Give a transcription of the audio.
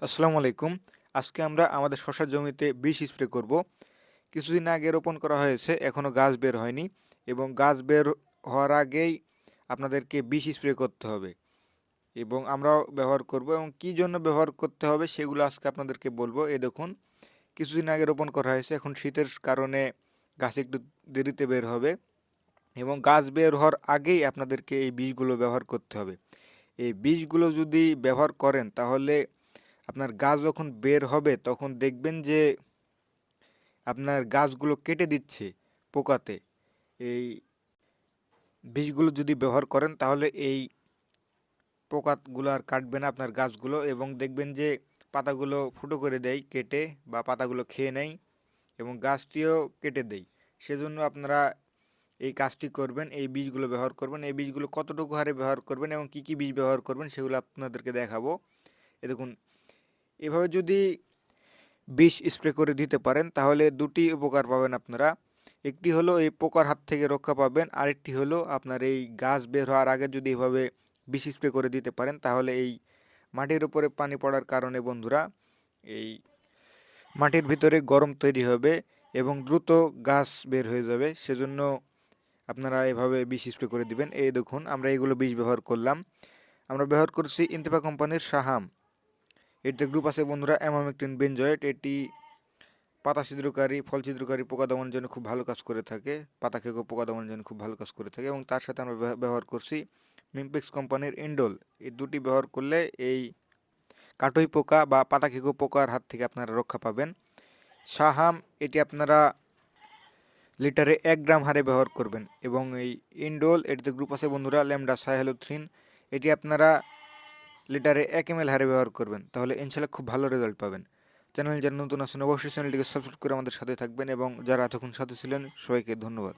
আসসালামু আলাইকুম। আজকে আমরা আমাদের শসার জমিতে বিষ স্প্রে করব। কিছুদিন আগে রোপণ করা হয়েছে, এখনো গাছ বের হয়নি এবং গাছ বের হওয়ার আগেই আপনাদেরকে বিষ স্প্রে করতে হবে এবং আমরাও ব্যবহার করব এবং কী জন্য ব্যবহার করতে হবে সেগুলো আজকে আপনাদেরকে বলবো। এই দেখুন, কিছুদিন আগে রোপণ করা হয়েছে, এখন শীতের কারণে গাছ একটু দেরিতে বের হবে এবং গাছ বের হওয়ার আগেই আপনাদেরকে এই বীজগুলো ব্যবহার করতে হবে। এই বীজগুলো যদি ব্যবহার করেন তাহলে আপনার গাছ যখন বের হবে তখন দেখবেন যে আপনার গাছগুলো কেটে দিচ্ছে পোকাতে। এই বীজগুলো যদি ব্যবহার করেন তাহলে এই পোকাগুলো আর কাটবে না আপনার গাছগুলো এবং দেখবেন যে পাতাগুলো ফুটো করে দেয় কেটে, বা পাতাগুলো খেয়ে নেয় এবং গাছটিও কেটে দেয়। সেজন্য আপনারা এই কাজটি করবেন, এই বীজগুলো ব্যবহার করবেন। এই বীজগুলো কতটুকু হারে ব্যবহার করবেন এবং কী কী বীজ ব্যবহার করবেন সেগুলো আপনাদেরকে দেখাবো। এ দেখুন, এভাবে যদি বিষ স্প্রে করে দিতে পারেন তাহলে দুটি উপকার পাবেন আপনারা। একটি হলো এই পোকার হাত থেকে রক্ষা পাবেন, আরেকটি হলো আপনার এই গাছ বের হওয়ার আগে যদি এভাবে বিষ স্প্রে করে দিতে পারেন তাহলে এই মাটির উপরে পানি পড়ার কারণে বন্ধুরা এই মাটির ভিতরে গরম তৈরি হবে এবং দ্রুত গাছ বের হয়ে যাবে। সেজন্য আপনারা এভাবে বিষ স্প্রে করে দিবেন। এই দেখুন, আমরা এগুলো বিষ ব্যবহার করলাম। আমরা ব্যবহার করছি ইন্তেফা কোম্পানির সাহাম। এটিতে গ্রুপ আছে বন্ধুরা অ্যামামেকটিন বেনজয়েট। এটি পাতা ছিদ্রকারী, ফল ছিদ্রকারী পোকা দমনের জন্য খুব ভালো কাজ করে থাকে। পাতা খেকো পোকা দমনের জন্য খুব ভালো কাজ করে থাকে এবং তার সাথে আমরা ব্যবহার করছি মিমপেক্স কোম্পানির ইন্ডোল। এই দুটি ব্যবহার করলে এই কাটুই পোকা বা পাতা খেকো পোকার হাত থেকে আপনারা রক্ষা পাবেন। সাহাম এটি আপনারা লিটারে 1 গ্রাম হারে ব্যবহার করবেন এবং এই ইন্ডোল এটিতে গ্রুপ আছে বন্ধুরা ল্যামডা সাইহ্যালোথ্রিন। এটি আপনারা লিটারে 1 ml হারে ব্যবহার করবেন, তাহলে ইনশাল্লাহ খুব ভালো রেজাল্ট পাবেন। চ্যানেল যারা নতুন আছেন অবশ্যই চ্যানেলটিকে সাবস্ক্রাইব করে আমাদের সাথে থাকবেন এবং যারা এতক্ষণ সাথে ছিলেন সবাইকে ধন্যবাদ।